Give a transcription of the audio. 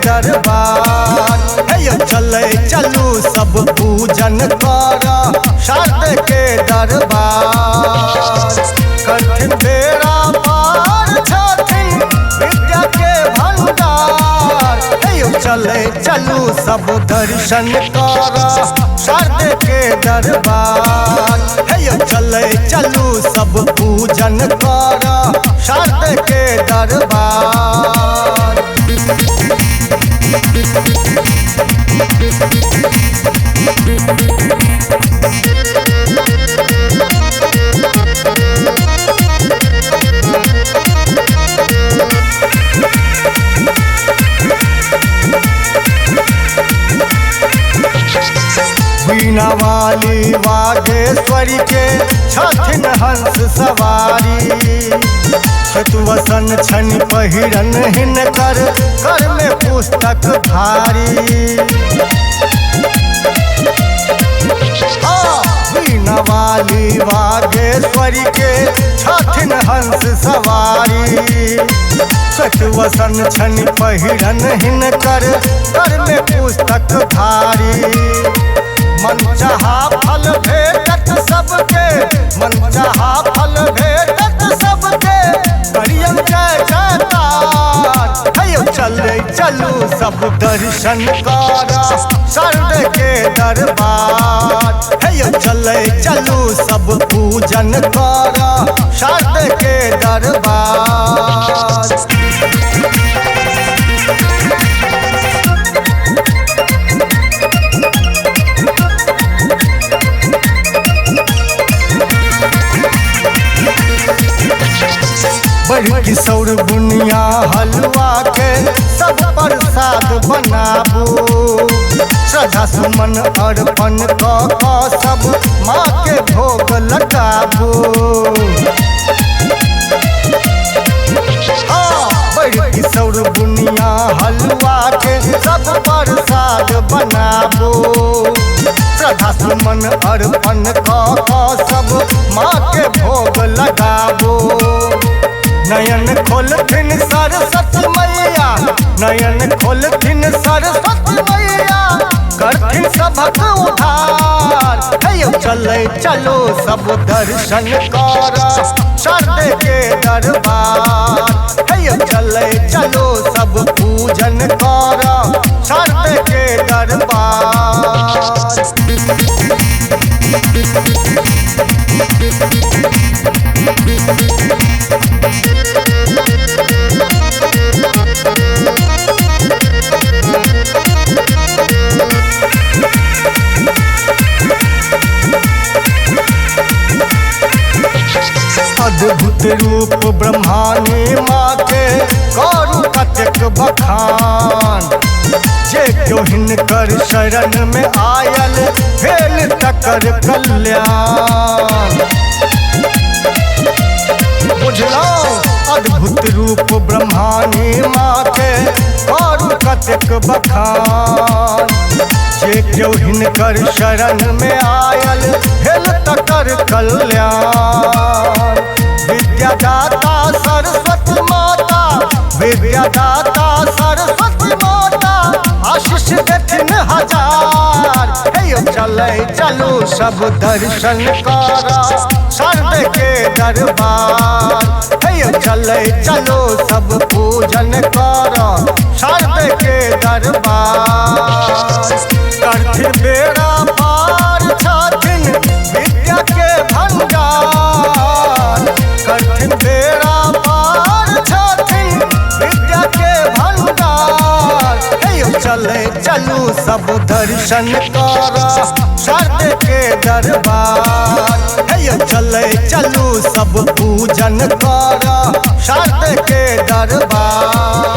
दरबार। हे चले चलू सब पूजन कर शारद के दरबार। कठिन बेड़ा पार छथिन विद्या के भंडार। हे चले चलू सब दर्शन कर शारद के दरबार। हे चले चलू सब पूजन कर शारद के दरबार। वीणा वाली वागेश्वरी के छथिन हंस सवारी। शतवसन छन पहिरन हिनकर कर में पुस्तक भारी। वीणा वाली वागेश्वरी के छथिन हंस सवारी। शतवसन छन पहिरन हिनकर कर में पुस्तक भारी। मन चाहा फल भेटत सबके, मन चाहा फल भेटत सबके, करियम जय जयकार। हे चले चलू सब दर्शन कर शारद के दरबार। हे चले चलू सब पूजन कर शारद के दरबार। बड़ी सौर बुनिया हलवा के सब प्रसाद बनाबू। श्रद्धा सुमन अर्पण क सब माँ के भोग लगाबू। बड़ी सौर बुनिया हलवा के सब प्रसाद बनाबू। श्रद्धा सुमन अर्पण क सब माँ के भोग लगाबू। नयन खोलथिन सरस्वती मैया, नयन खोलथिन सरस्वती मैया, करथिन सबक उद्धार। हे चले चलो सब दर्शन कर शारद के दरबार। हे चले चलो सब पूजन कर शारद के दरबार। अद्भुत रूप ब्रह्मानी माँ के करू कतेक बखान। जे क्यों हिनकर शरण में आयल भेल तकर कल्याण। बुझलो अद्भुत रूप ब्रह्मानी माँ के करू कतेक बखान। जे क्यों हिनकर शरण में आयल भेल तकर कल्याण। विद्यादाता सरस्वती माता, विद्यादाता सरस्वती माता, आशीष देथिन हजार। हे चले चलू सब दर्शन कर शारद के दरबार। हे चले चलो सब पूजन कर शारद के दरबार। करथिन बेड़ा पार छथिन विद्या के भंडार। करथिन बेड़ा पार छथिन विद्या के भंडार। हे चले चलू सब दर्शन कर शारद के दरबार। हे चले चलू सब पूजन कर शारद के दरबार।